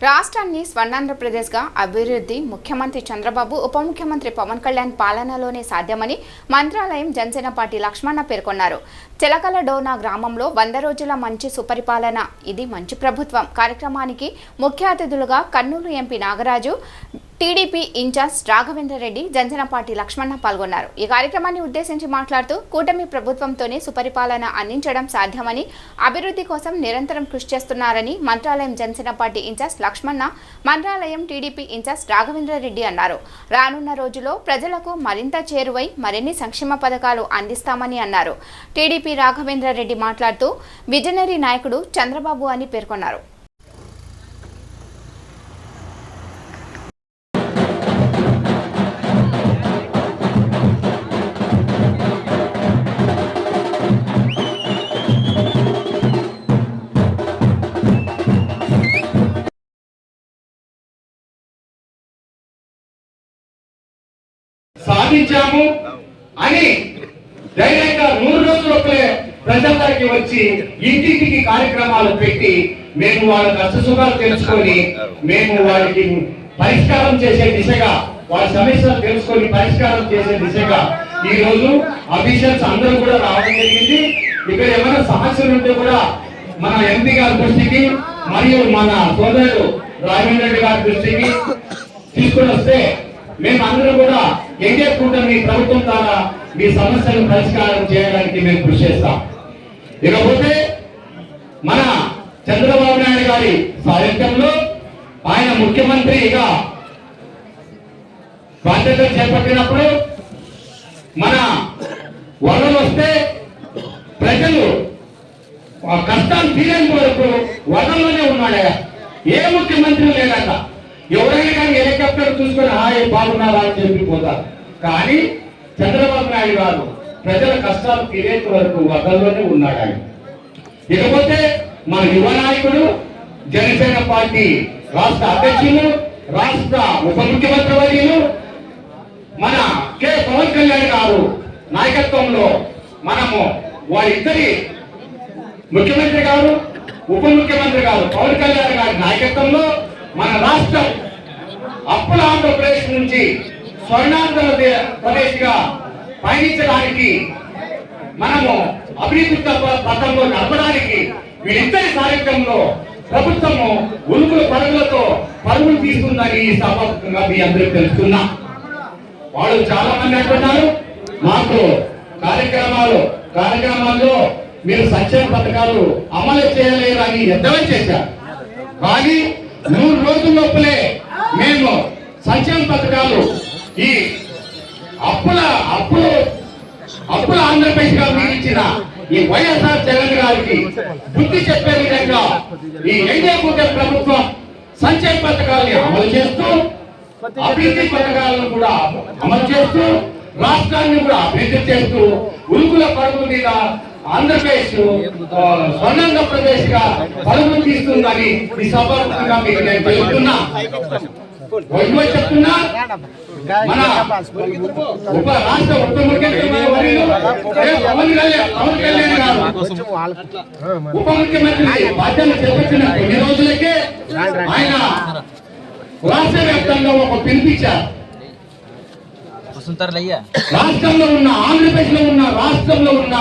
రాష్ట్రాన్ని స్వర్ణాంధ్రప్రదేశ్గా అభివృద్ధి ముఖ్యమంత్రి చంద్రబాబు ఉప ముఖ్యమంత్రి పవన్ కళ్యాణ్ పాలనలోనే సాధ్యమని మంత్రాలయం జనసేన పార్టీ లక్ష్మణ పేర్కొన్నారు. చిలకల డోనా గ్రామంలో 100 రోజుల మంచి సుపరిపాలన ఇది మంచి ప్రభుత్వం కార్యక్రమానికి ముఖ్య అతిథులుగా Kurnool MP Nagaraju, TDP in charge Raghavendra Reddy, Janasena party Lakshmana పాల్గొన్నారు. ఈ కార్యక్రమాన్ని ఉద్దేశించి మాట్లాడుతూ కూటమి ప్రభుత్వంతోనే సుపరిపాలన అందించడం సాధ్యమని, అభివృద్ధి కోసం నిరంతరం కృషి చేస్తున్నారని మంత్రాలయం జనసేన పార్టీ ఇన్ఛార్జ్ లక్ష్మణ, మంత్రాలయం టీడీపీ ఇన్ఛార్జ్ రాఘవేంద్ర రెడ్డి అన్నారు. రానున్న రోజుల్లో ప్రజలకు మరింత చేరువై మరిన్ని సంక్షేమ పథకాలు అందిస్తామని అన్నారు. టీడీపీ రాఘవేంద్ర రెడ్డి మాట్లాడుతూ విజనరీ నాయకుడు చంద్రబాబు అని పేర్కొన్నారు. సాధించాము అని ధైర్యంగా 100 రోజులకే ప్రజలకి వచ్చి ఇంటింటికి కార్యక్రమాలు పెట్టి మేము వాళ్ళ కష్టసుఖాలు తెలుసుకొని మేము వాళ్ళకి పరిష్కారం చేసే దిశగా, వాళ్ళ సమస్యలు తెలుసుకొని పరిష్కారం చేసే దిశగా ఈ రోజు అఫీషియల్స్ అందరూ కూడా రావడం జరిగింది. ఇక్కడ ఏమైనా సమస్యలు ఉంటే కూడా మన ఎంపీ గారి దృష్టికి మరియు మన సోదరుడు రాఘవేంద్ర రెడ్డి గారి దృష్టికి తీసుకుని వస్తే మేమందరూ కూడా ఎన్డీఏ కూటమి ప్రభుత్వం ద్వారా మీ సమస్యలను పరిష్కారం చేయడానికి మేము కృషి చేస్తాం. ఇకపోతే మన చంద్రబాబు నాయుడు గారి సారథ్యంలో ఆయన ముఖ్యమంత్రిగా బాధ్యతలు చేపట్టినప్పుడు మన వరదలు వస్తే ప్రజలు కష్టాలు తీరేంత వరకు వరదల్లోనే ఉన్నాడయ్యా. ఏ ముఖ్యమంత్రి లేదట. ఎవరైనా కానీ హెలికాప్టర్ చూసుకొని హాయ్ బాగున్నారా అని చెప్పిపోతారు. కానీ చంద్రబాబు నాయుడు గారు ప్రజల కష్టాలు తీరేంత వరకు వదల్లోనే ఉన్నాడు ఆయన. ఇకపోతే మన యువ నాయకుడు, జనసేన పార్టీ రాష్ట్ర అధ్యక్షులు, రాష్ట్ర ఉప ముఖ్యమంత్రి వర్యులు మన కె పవన్ కళ్యాణ్ గారు నాయకత్వంలో మనము వారిద్దరి ముఖ్యమంత్రి గారు, ఉప ముఖ్యమంత్రి గారు పవన్ కళ్యాణ్ గారి నాయకత్వంలో మన రాష్ట్రం అప్పుల ఆంధ్రప్రదేశ్ నుంచి స్వర్ణాంధ్రప్రదేశ్ గా పయనించడానికి, మనము అభివృద్ధి పథంలో నడపడానికి వీరిద్దరి సారథ్యంలో ప్రభుత్వము ఉరుకుల పరుగులతో పరుగులు తీస్తుందని ఈ సభాముఖంగా మీ అందరికీ తెలుస్తున్నా. వాళ్ళు చాలా మంది అంటున్నారు మాకు కార్యక్రమాల్లో మీరు సంక్షేమ పథకాలు అమలు చేయలేరు అని ఎద్దవని చేశారు. కానీ 100 రోజుల లోపలే మేము సంక్షేమ పథకాలు ఈ అప్పుల ఆంధ్రప్రదేశ్ గా మిగిల్చిన ఈ వైఎస్ఆర్ జగన్ గారికి బుద్ధి చెప్పే విధంగా ఈ ఎన్డీఏ కూటమి ప్రభుత్వం సంక్షేమ పథకాలను అమలు చేస్తూ, అభివృద్ధి పథకాలను కూడా అమలు చేస్తూ, రాష్ట్రాన్ని కూడా అభివృద్ధి చేస్తూ ఉరుకుల పరుగుల మీద ఆంధ్రప్రదేశ్ స్వర్ణాంధ్రప్రదేశ్ గా పరుగులు తీస్తుందని ఈ సభాముఖంగా మీకు నేను చెప్తున్నా. చెప్తున్నా మన ఉప రాష్ట్ర ఉప ముఖ్యమంత్రి పవన్ కళ్యాణ్ గారు ఉప ముఖ్యమంత్రి బాధ్యతలు చేపట్టిన కొన్ని రోజులకే ఆయన రాష్ట్ర వ్యాప్తంగా ఒక పిలిపించారు. రాష్ట్రంలో ఉన్న ఆంధ్రప్రదేశ్ లో ఉన్న